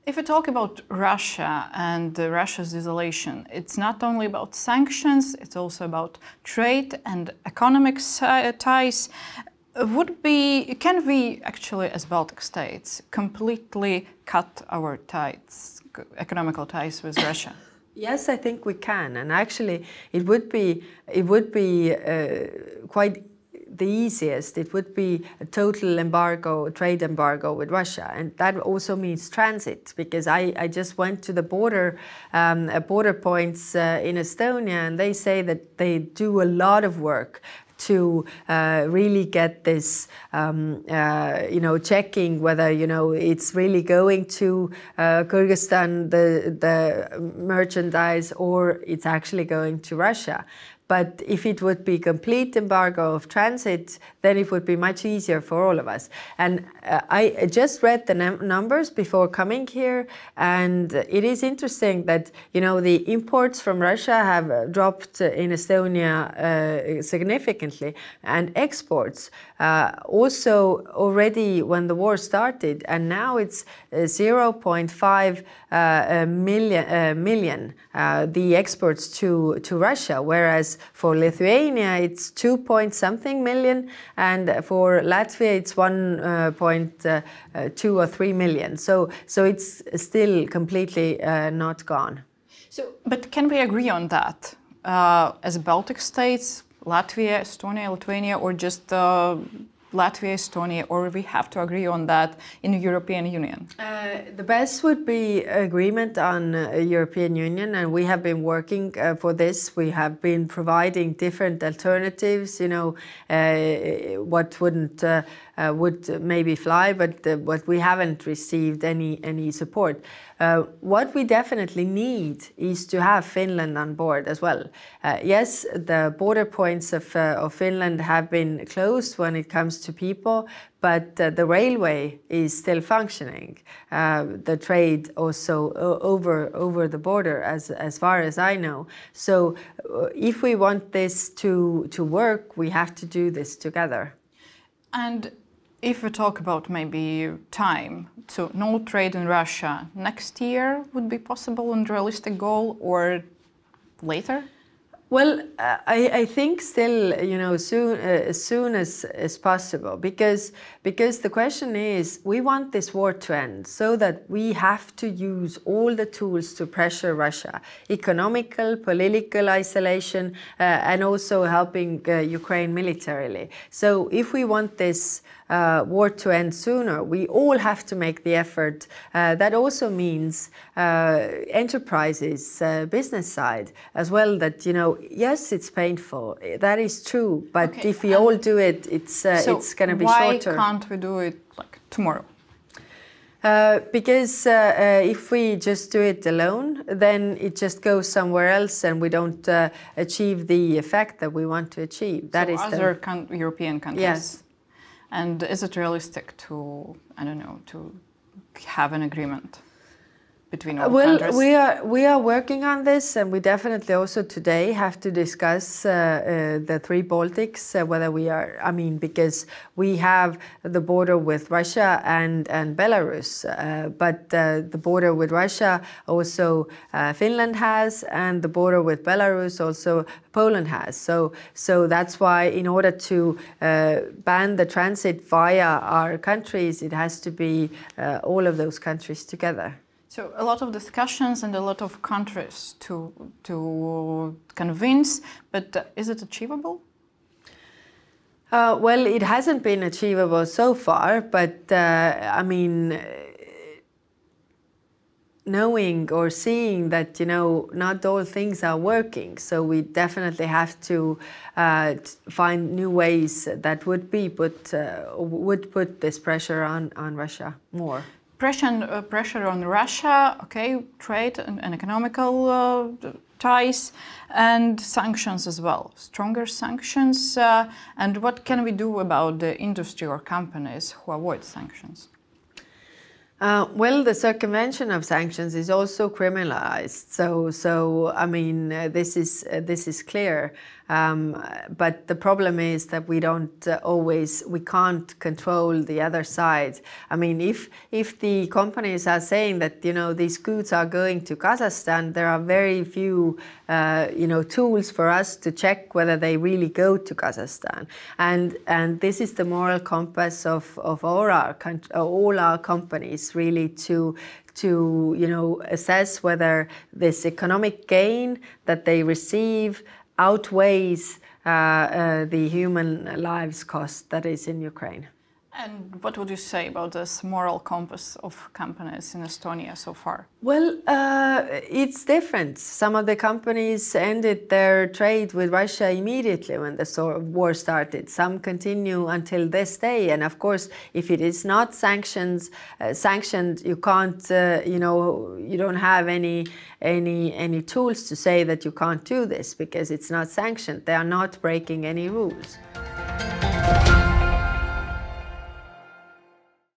If we talk about Russia and Russia's isolation, it's not only about sanctions, it's also about trade and economic ties. Can we actually, as Baltic states, completely cut our ties, economical ties with Russia? Yes, I think we can, and actually, it would be quite the easiest. It would be a total embargo, trade embargo with Russia, and that also means transit. Because I just went to the border points in Estonia, and they say that they do a lot of work to really get this, checking whether, it's really going to Kyrgyzstan, the merchandise, or it's actually going to Russia. But if it would be complete embargo of transit, then it would be much easier for all of us. And I just read the numbers before coming here, and it is interesting that, the imports from Russia have dropped in Estonia significantly, and exports also already when the war started, and now it's 0.5 million the exports to Russia, whereas for Lithuania it's 2-point-something million, and for Latvia it's 1.2 or 3 million. So it's still completely not gone. But can we agree on that as Baltic states, Latvia, Estonia, Lithuania, or just Latvia, Estonia, or we have to agree on that in the European Union? The best would be agreement on European Union, and we have been working for this. We have been providing different alternatives, what would maybe fly, but we haven't received any support. What we definitely need is to have Finland on board as well. Yes, the border points of Finland have been closed when it comes to people, but the railway is still functioning. The trade also over the border, as far as I know. So if we want this to work, we have to do this together. And if we talk about maybe time, so no trade in Russia next year would be possible and realistic goal, or later? Well, I think still, as soon as possible, because the question is, we want this war to end so that we have to use all the tools to pressure Russia, economical, political isolation, and also helping Ukraine militarily. So if we want this war to end sooner, we all have to make the effort. That also means enterprises, business side as well, that, yes, it's painful. That is true. But okay, if we all do it, it's going to be shorter. Why can't we do it like tomorrow? Because if we just do it alone, then it just goes somewhere else, and we don't achieve the effect that we want to achieve. That is other European countries. Yes. And is it realistic to, to have an agreement between all countries? Well, we are working on this, and we definitely also today have to discuss the three Baltics, whether we are, because we have the border with Russia and Belarus, but the border with Russia also Finland has, and the border with Belarus also Poland has. So that's why, in order to ban the transit via our countries, it has to be all of those countries together. So a lot of discussions and a lot of countries to convince, but is it achievable? Well, it hasn't been achievable so far, but knowing or seeing that, not all things are working. So we definitely have to find new ways that would put this pressure on Russia more. Pressure on Russia, okay, trade and economical ties, and sanctions as well, stronger sanctions. And what can we do about the industry or companies who avoid sanctions? Well, the circumvention of sanctions is also criminalized. So this is clear. But the problem is that we can't control the other side. I mean, if the companies are saying that, you know, these goods are going to Kazakhstan, there are very few, you know, tools for us to check whether they really go to Kazakhstan. And this is the moral compass of all our companies, really, to you know, assess whether this economic gain that they receive outweighs the human lives cost that is in Ukraine. And what would you say about this moral compass of companies in Estonia so far? Well, it's different. Some of the companies ended their trade with Russia immediately when the war started. Some continue until this day. And of course, if it is not sanctioned, you can't, you know, you don't have any tools to say that you can't do this because it's not sanctioned. They are not breaking any rules.